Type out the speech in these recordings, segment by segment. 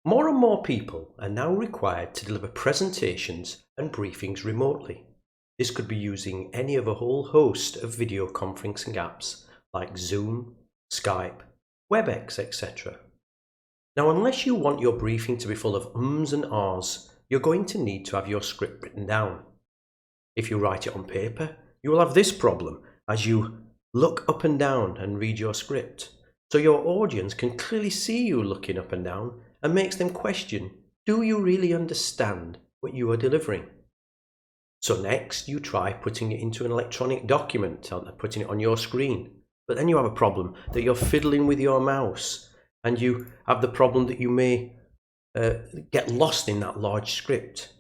More and more people are now required to deliver presentations and briefings remotely. This could be using any of a whole host of video conferencing apps like Zoom, Skype, WebEx, etc. Now, unless you want your briefing to be full of ums and ahs, you're going to need to have your script written down. If you write it on paper, you will have this problem as you look up and down and read your script. So your audience can clearly see you looking up and down and makes them question, do you really understand what you are delivering? So next you try putting it into an electronic document, putting it on your screen. But then you have a problem that you're fiddling with your mouse and you have the problem that you may get lost in that large script.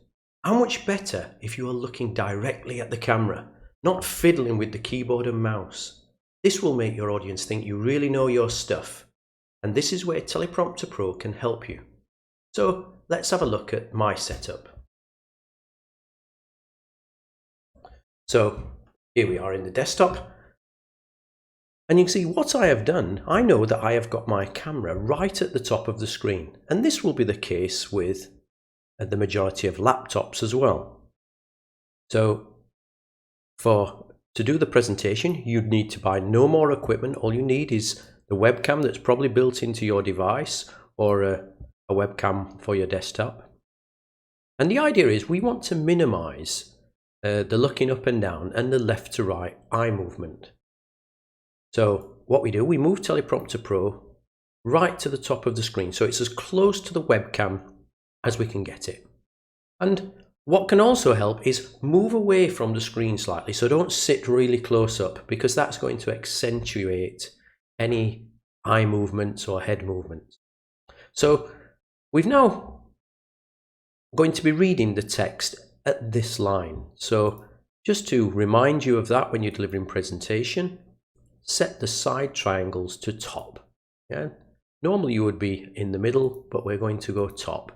How much better if you are looking directly at the camera, not fiddling with the keyboard and mouse? This will make your audience think you really know your stuff, and this is where Teleprompter Pro can help you. So let's have a look at my setup. So here we are in the desktop, and you can see what I have done. I know that I have got my camera right at the top of the screen, and this will be the case with the majority of laptops as well. So to do the presentation, you'd need to buy no more equipment. All you need is the webcam that's probably built into your device, or a webcam for your desktop. And the idea is we want to minimize the looking up and down and the left to right eye movement. So what we do, we move Teleprompter Pro right to the top of the screen, so it's as close to the webcam as we can get it. And what can also help is move away from the screen slightly, so don't sit really close up, because that's going to accentuate any eye movements or head movements. So we've now going to be reading the text at this line. So just to remind you of that when you're delivering presentation, set the side triangles to top. Yeah? Normally you would be in the middle, but we're going to go top.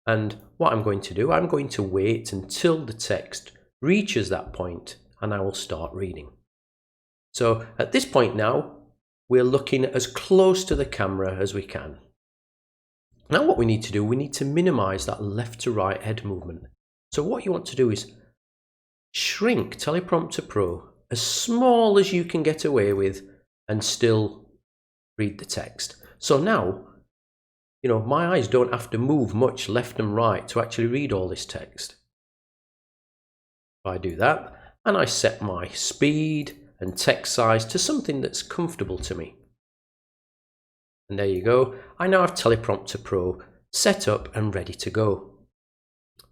And what I'm going to do, I'm going to wait until the text reaches that point and I will start reading. So at this point now, we're looking as close to the camera as we can. Now what we need to do, we need to minimize that left to right head movement. So what you want to do is shrink Teleprompter Pro as small as you can get away with and still read the text. So now, my eyes don't have to move much left and right to actually read all this text. If I do that, and I set my speed and text size to something that's comfortable to me. And there you go. I now have Teleprompter Pro set up and ready to go.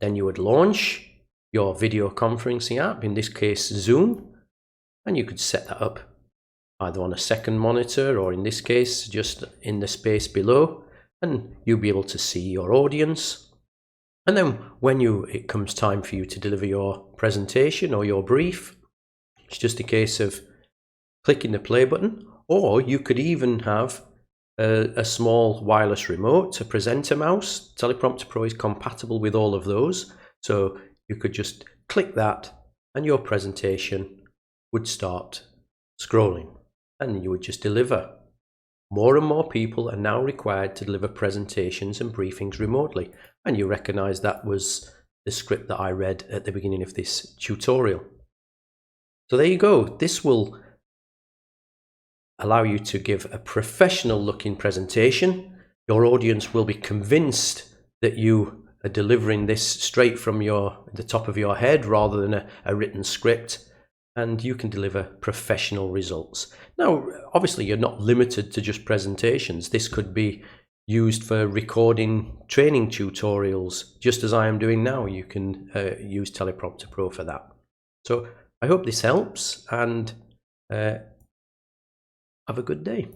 Then you would launch your video conferencing app, in this case Zoom, and you could set that up either on a second monitor or in this case just in the space below, and you'll be able to see your audience. And then when it comes time for you to deliver your presentation or your brief, it's just a case of clicking the play button, or you could even have a small wireless remote, a presenter mouse. Teleprompter Pro is compatible with all of those, so you could just click that and your presentation would start scrolling and you would just deliver. More and more people are now required to deliver presentations and briefings remotely, and you recognize that was the script that I read at the beginning of this tutorial. So there you go. This will allow you to give a professional looking presentation. Your audience will be convinced that you are delivering this straight from the top of your head rather than a written script, and you can deliver professional results. Now, obviously, you're not limited to just presentations. This could be used for recording training tutorials, just as I am doing now. You can use Teleprompter Pro for that. So I hope this helps, and have a good day.